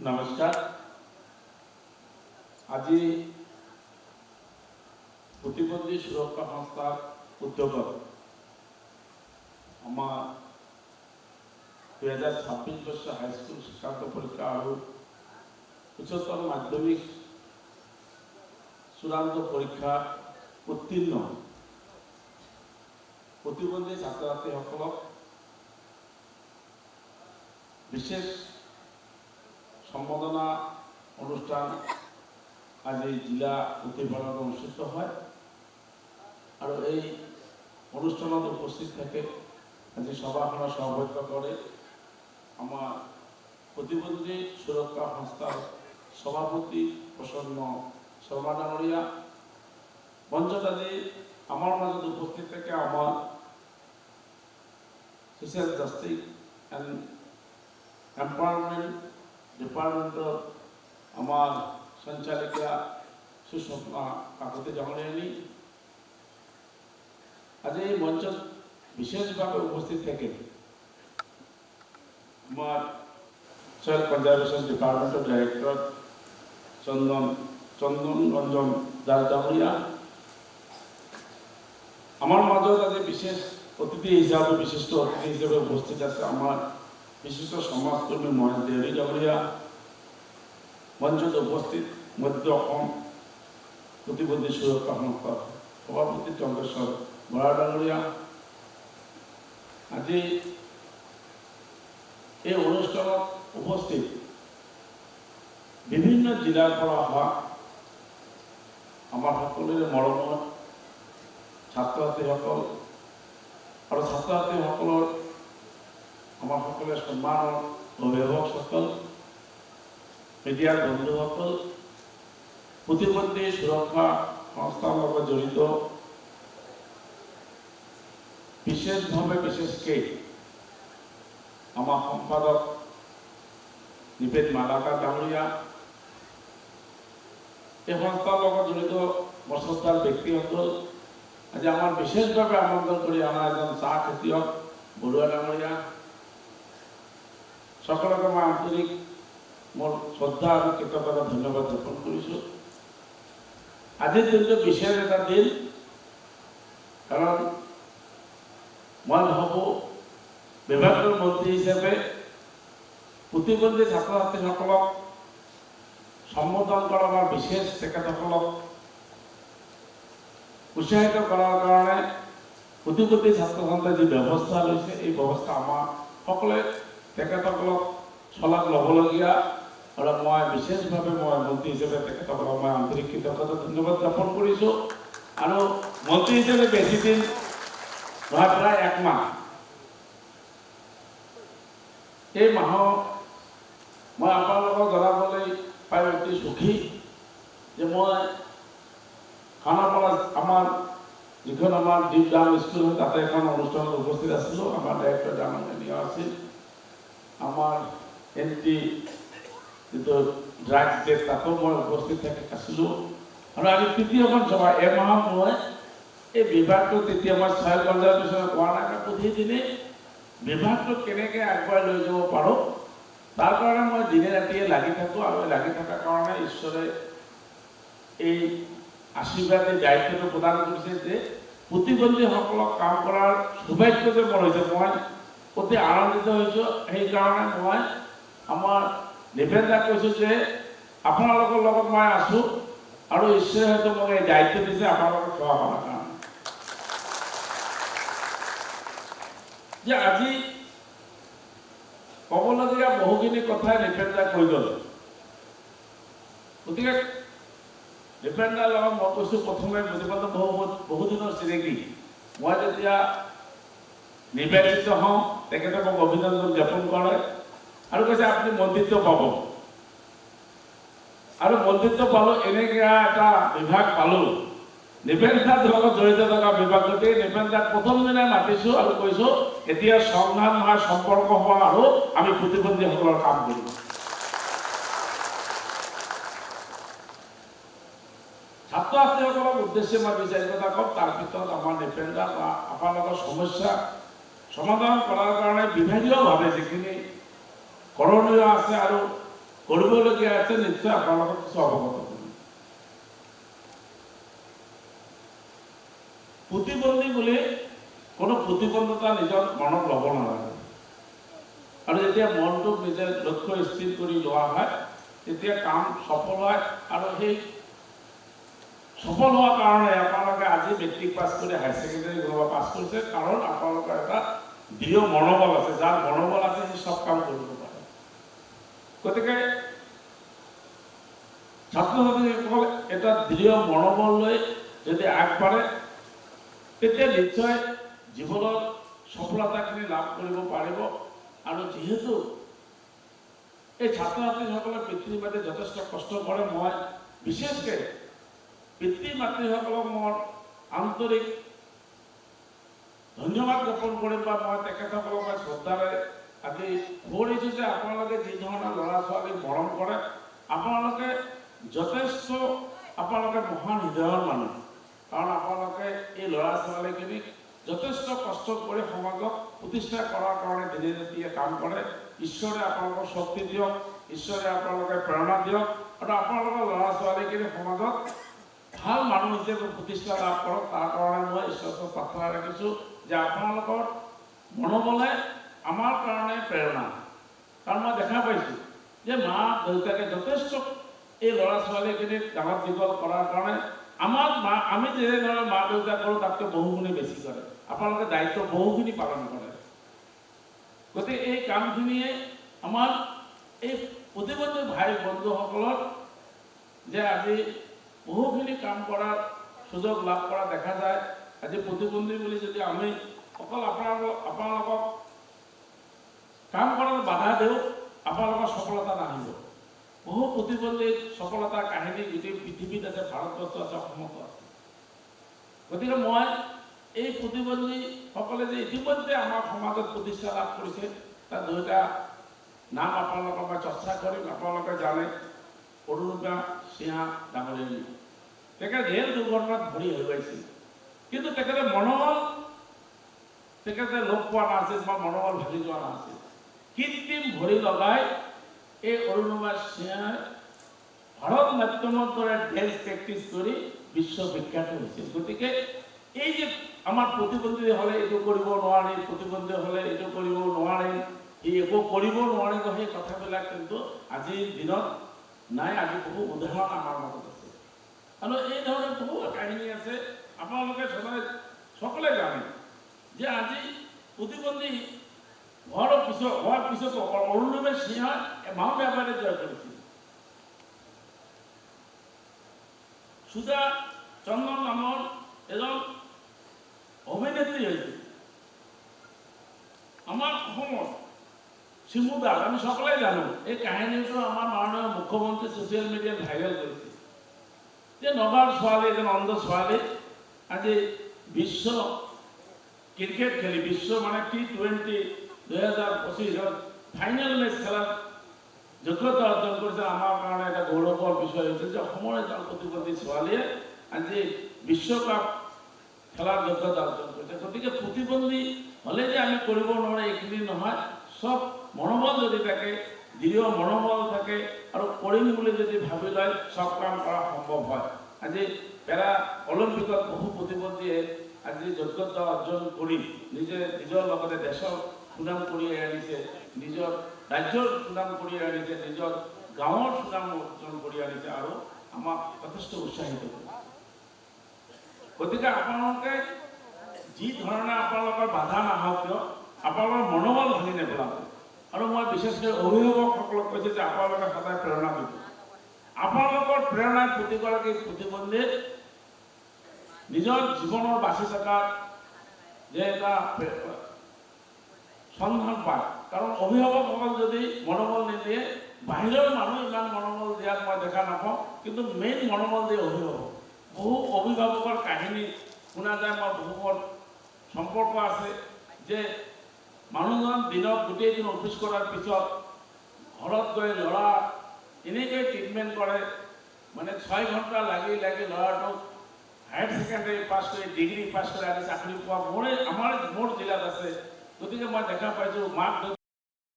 নমস্কাৰ। আজি প্ৰতিবন্ধী সুৰক্ষা সংস্থাৰ উদ্যোগত আমাৰ 2026 বৰ্ষৰ হাইস্কুল শিক্ষান্ত পৰীক্ষা আৰু উচ্চতৰ মাধ্যমিক চূড়ান্ত পৰীক্ষা উত্তীৰ্ণ প্ৰতিবন্ধী ছাত্ৰ ছাত্ৰীসকলক বিশেষ সম্বৰ্ধনা অনুষ্ঠান আজি জিলা উত্তীৰ্ণত অনুষ্ঠিত হয় আৰু এই অনুষ্ঠানত উপস্থিত থাকে আজি সভাখনৰ সভাপতিত্ব কৰে আমাৰ প্ৰতিবন্ধী সুৰক্ষা সংস্থাৰ সভাপতি প্ৰসন্ন শৰ্মা ডাঙৰীয়া। মঞ্চত আজি আমাৰ মাজত উপস্থিত থাকে আমাৰ সোশ্যাল জাষ্টিস এণ্ড এম্পাৱাৰমেণ্ট ডিপাৰ্টমেণ্টৰ আমাৰ সঞ্চালিকা সুষমা কাকতি ডাঙৰীয়ানী। আজি এই মঞ্চত বিশেষভাৱে উপস্থিত থাকে আমাৰ সয়েল কনজাৰভেশন ডিপাৰ্টমেন্টেৰ ডাইৰেক্টৰ চন্দন ৰঞ্জন দাস ডাঙৰীয়া। আমার মাজত আজি বিশেষ অতিথি হিসাবে বিশিষ্ট অতিথি হিসাবে উপস্থিত আছে আমার বিশিষ্ট সমাজকর্মী মহেশ দেউৰী ডাঙৰীয়া। মঞ্চত উপস্থিত মধ্য অসম প্ৰতিবন্ধী সুৰক্ষা সংস্থাৰ সভাপতি চন্দ্ৰেশ্বৰ বৰা ডাঙৰীয়া। আজি এই অনুষ্ঠানত উপস্থিত বিভিন্ন জিলাৰ পৰা অহা আমাৰ সকলোৰে মৰমৰ ছাত্ৰ ছাত্ৰীসকল আৰু ছাত্ৰ ছাত্ৰীসকলৰ আমাৰ সকলোৰে সন্মানৰ অভিভাৱকসকল, মিডিয়াৰ বন্ধুসকল, প্ৰতিবন্ধী সুৰক্ষা সংস্থাৰ লগত জড়িত বিশেষকৈ আমাৰ সম্পাদক নিবেদ মালাকাৰ ডাঙৰীয়া, এই সংস্থাৰ লগত জড়িত বৰ্ষস্থাৰ ব্যক্তিসকল, আজি আমাৰ বিশেষভাৱে আমন্ত্ৰণ কৰি অনা এজন চাহ খেতিয়ক বৰুৱা ডাঙৰীয়া, সকলোকে মই আন্তৰিক মোৰ শ্ৰদ্ধা আৰু কৃতজ্ঞতা ধন্যবাদ জ্ঞাপন কৰিছোঁ। আজিৰ দিনটো বিশেষ এটা দিন, কাৰণ মই ভাবোঁ বিভাগীয় মন্ত্ৰী হিচাপে প্ৰতিবন্ধী ছাত্ৰ ছাত্ৰীসকলক সম্বোধন কৰা বা বিশেষ তেখেতসকলক উৎসাহিত কৰাৰ কাৰণে প্ৰতিবন্ধী ছাত্ৰ ছাত্ৰীয়ে যি ব্যৱস্থা লৈছে এই ব্যৱস্থা আমাৰ সকলোৱে তেখেতসকলক চলাত ল'বলগীয়া আৰু মই বিশেষভাৱে মই মন্ত্ৰী হিচাপে তেখেতসকলক মই আন্তৰিক কৃতজ্ঞতা ধন্যবাদ জ্ঞাপন কৰিছোঁ। আৰু মন্ত্ৰী হিচাপে বেছি দিন নহয়, প্ৰায় এক মাহ, এই মাহত মই আপোনালোকক জনাবলৈ পাই অতি সুখী যে মই খানাপাৰা আমাৰ যিখন আমাৰ দীপ ডাউন স্কুল হয় তাতে এখন অনুষ্ঠানত উপস্থিত আছিলোঁ। আমাৰ ডাইৰেক্টৰ ডাঙৰীয়া আছিল, আমাৰ এণ্টি যিটো ড্ৰাগছ ডে তাতো মই উপস্থিত আছিলোঁ। আৰু আজি তৃতীয়খন সভা এমাহত মই এই বিভাগটো তেতিয়া মই সয়েল কনজাৰভেশ্যনত কোৱা নাই, প্ৰতিদিনে বিভাগটো কেনেকৈ আগুৱাই লৈ যাব পাৰোঁ তাৰ কাৰণে মই দিনে ৰাতিয়ে লাগি থাকোঁ। আৰু লাগি থকাৰ কাৰণে ঈশ্বৰে এই আশীৰ্বাদ এই দায়িত্বটো প্ৰদান কৰিছে যে প্ৰতিবন্ধীসকলক কাম কৰাৰ সৌভাগ্য যে মোৰ হৈছে, মই অতি আনন্দিত হৈছোঁ। সেইকাৰণে মই আমাৰ নিবেদন কৈছোঁ যে আপোনালোকৰ লগত মই আছোঁ আৰু ঈশ্বৰে হয়তো মোক এই দায়িত্ব দিছে আপোনালোকক সেৱা কৰাৰ কাৰণে। যে আজি ক'বলগীয়া বহুখিনি কথাই নিবেদন কৈ গ'ল, গতিকে নিবেদনৰ লগত মই কৈছোঁ প্ৰথমে বুজিবলৈ বহুদিনৰ চিনাকি। মই যেতিয়া নিৰ্বাচিত হওঁ তেখেতে মোক অভিনন্দন জ্ঞাপন কৰে আৰু কৈছে আপুনি মন্ত্ৰিত্ব পাব। আৰু মন্ত্ৰিত্ব পালোঁ, এনেকৈ এটা বিভাগ পালোঁ, নিবেদনাৰ লগত জড়িত থকা বিভাগতে নিবেদনাক প্ৰথম দিনাই মাতিছোঁ আৰু কৈছোঁ এতিয়া সংঘাত নহয় সম্পৰ্ক হ'ব আৰু আমি প্ৰতিবন্ধীসকলৰ কাম কৰিম। ছাত্ৰ ছাত্ৰীসকলৰ উদ্দেশ্যে মই বিচাৰি কথা কওঁ, তাৰ ভিতৰত আমাৰ নিবেদন বা আপোনালোকৰ সমস্যা সমাধান কৰাৰ কাৰণে বিভাগীয়ভাৱে যিখিনি কৰণীয় আছে আৰু কৰিবলগীয়া আছে, নিশ্চয় আপোনালোকক কিছু অৱগত কৰিম। প্ৰতিবন্ধী বুলি কোনো প্ৰতিবন্ধতা নিজৰ মনত ল'ব নালাগে। আৰু যেতিয়া মনটোক নিজে লক্ষ্য স্থিৰ কৰি লোৱা হয়, তেতিয়া কাম সফল হয়। আৰু সেই সফল হোৱাৰ কাৰণে আপোনালোকে আজি মেট্ৰিক পাছ কৰি হায়াৰ ছেকেণ্ডেৰী কোনোবা পাছ কৰিছে, কাৰণ আপোনালোকৰ এটা দৃঢ় মনোবল আছে। যাৰ মনোবল আছে সি চব কাম কৰিব পাৰে। গতিকে ছাত্ৰ ছাত্ৰীসকল এটা দৃঢ় মনোবল লৈ যদি আগবাঢ়ে, তেতিয়া নিশ্চয় জীৱনত সফলতাখিনি লাভ কৰিব পাৰিব। আৰু যিহেতু এই ছাত্ৰ ছাত্ৰীসকলে পিতৃ মাতৃ যথেষ্ট কষ্ট কৰে, মই বিশেষকৈ পিতৃ মাতৃসকলক মই আন্তৰিক ধন্যবাদ জ্ঞাপন কৰিম, বা মই তেখেতসকলক মই শ্ৰদ্ধাৰে আজি সুধিছোঁ যে আপোনালোকে যি ধৰণৰ ল'ৰা ছোৱালীক মৰম কৰে, আপোনালোকে যথেষ্ট আপোনালোকে মহান হৃদয়ৰ মানুহ। কাৰণ আপোনালোকে এই ল'ৰা ছোৱালীখিনিক যথেষ্ট কষ্ট কৰি সমাজক প্ৰতিষ্ঠা কৰাৰ কাৰণে দিনে ৰাতিয়ে কাম কৰে। ঈশ্বৰে আপোনালোকক শক্তি দিয়ক, ঈশ্বৰে আপোনালোকে প্ৰেৰণা দিয়ক, আৰু আপোনালোকৰ ল'ৰা ছোৱালীখিনি সমাজত ভাল মানুহ হিচাপে প্ৰতিষ্ঠা লাভ কৰক। তাৰ কাৰণে মই ঈশ্বৰৰ প্ৰাৰ্থনা ৰাখিছোঁ যে আপোনালোকৰ মনোবলে আমাৰ কাৰণে প্ৰেৰণা। কাৰণ মই দেখা পাইছোঁ যে মা দেউতাকে যথেষ্ট এই ল'ৰা ছোৱালীখিনিক ডাঙৰ দীঘল কৰাৰ কাৰণে আমি যেনেদৰে মা দেউতা কৰোঁ তাতকৈ বহুগুণে বেছি কৰে। আপোনালোকে দায়িত্ব বহুখিনি পালন কৰে। গতিকে এই কামখিনিয়ে আমাৰ এই প্ৰতিবন্ধী ভাই বন্ধুসকলৰ যে আজি বহুখিনি কাম কৰাৰ সুযোগ লাভ কৰা দেখা যায়। আজি প্ৰতিবন্ধী বুলি যদি আমি অকল আপোনালোকক কাম কৰাত বাধা দিওঁ, আপোনালোকৰ সফলতা নাহিব। বহু প্ৰতিবন্ধীৰ সফলতাৰ কাহিনী গোটেই পৃথিৱীত আছে, ভাৰতবৰ্ষ আছে, অসমতো আছে। গতিকে মই এই প্ৰতিবন্ধীসকলে যে ইতিমধ্যে আমাৰ সমাজত প্ৰতিষ্ঠা লাভ কৰিছে, তাৰ দুয়োটা নাম আপোনালোকক মই চৰ্চা কৰিম। আপোনালোকে জানে অৰুণোদয় সিংহ ডাঙৰীয়ানী, তেখেতে ৰেল দুৰ্ঘটনাত ভৰি হেৰুৱাইছিল, কিন্তু তেখেতে লগ পোৱা নাছিল বা মনোবল ভাঙি যোৱা নাছিল। কৃত্ৰিম ভৰি লগাই এই অৰুণোদয় সিংহই ভাৰত নাট্যমৰ দৰে ডেন্স প্ৰেক্টিছ কৰি বিশ্ববিখ্যাত হৈছিল। গতিকে এই যে আমাৰ প্ৰতিবন্ধী হ'লে এইটো কৰিব নোৱাৰি, প্ৰতিবন্ধী হ'লে এইটো কৰিব নোৱাৰি, এই একো কৰিব নোৱাৰিব, সেই কথাবিলাক কিন্তু আজিৰ দিনত নাই। আজি বহু উদাহৰণ আমাৰ মাজত আছে, আৰু এই ধৰণৰ বহু কাহিনী আছে। আপোনালোকে সকলোৱে জানে যে আজি প্ৰতিবন্ধী হোৱাৰ পিছতো অৰুণোদয় সিংহই মাউণ্ট এভাৰেষ্ট জয় কৰিছিল। সুধা চন্দন নামৰ এজন অভিনেত্ৰী হৈছিল আমাৰ অসমত, চিমু দাস। আমি সকলোৱে জানো এই কাহিনীটো। আমাৰ মাননীয় মুখ্যমন্ত্ৰী ছ'চিয়েল মিডিয়াত ভাইৰেল কৰিছিল যে নগাঁৱৰ ছোৱালী, এজন অন্ধ ছোৱালী আজি বিশ্ব ক্ৰিকেট খেলি, বিশ্ব মানে T20 2025 ফাইনেল মেচ খেলাত যোগ্যতা অৰ্জন কৰিছে। আমাৰ কাৰণে এটা গৌৰৱৰ বিষয় হৈছে যে অসমৰ এজন প্ৰতিবন্ধী ছোৱালীয়ে আজি বিশ্বকাপ খেলাৰ যোগ্যতা অৰ্জন কৰিছে। গতিকে প্ৰতিবন্ধী হ'লে যে আমি কৰিব নোৱাৰোঁ এইখিনি নহয়, চব মনোবল যদি থাকে, দৃঢ় মনোবল থাকে, আৰু কৰিম বুলি যদি ভাবি লয়, চব কাম কৰা সম্ভৱ হয়। আজি পেৰা অলিম্পিকত বহু প্ৰতিবন্ধীয়ে আজি যোগ্যতা অৰ্জন কৰি নিজৰ লগতে দেশৰ সুনাম কঢ়িয়াই আনিছে, নিজৰ ৰাজ্যৰ সুনাম কঢ়িয়াই আনিছে, নিজৰ গাঁৱৰ সুনাম অৰ্জন কৰি আনিছে, আৰু আমাক যথেষ্ট উৎসাহিত কৰে। গতিকে আপোনালোকে যি ধৰণে আপোনালোকৰ বাধা নাহক কিয়, আপোনালোকৰ মনোবল ভাঙি নেপেলাব। আৰু মই বিশেষকৈ অভিভাৱকসকলক কৈছোঁ যে আপোনালোকে সদায় প্ৰেৰণা দিব। আপোনালোকৰ প্ৰেৰণাৰ প্ৰতিগৰাকী প্ৰতিবন্ধীৰ নিজৰ জীৱনৰ বাচি থকাত যে এটা সন্ধান পায়। কাৰণ অভিভাৱকসকল যদি মনোবল নিদিয়ে, বাহিৰৰ মানুহ ইমান মনোবল দিয়াত মই দেখা নাপাওঁ, কিন্তু মেইন মনোবল দিয়ে অভিভাৱক। বহু অভিভাৱকৰ কাহিনী শুনা যায়, মই বহু সম্পৰ্ক আছে যে মানুহজন দিনত গোটেই দিন অফিচ কৰাৰ পিছত ঘৰত গৈ ল'ৰা এনেকৈ ট্ৰিটমেণ্ট কৰে, মানে 6 ঘণ্টা লাগি ল'ৰাটোক হায়াৰ ছেকেণ্ডেৰী পাছ কৰি, ডিগ্ৰী পাছ কৰি আজি চাকৰি পোৱা মোৰ জিলাত আছে। গতিকে মই দেখা পাইছোঁ মাক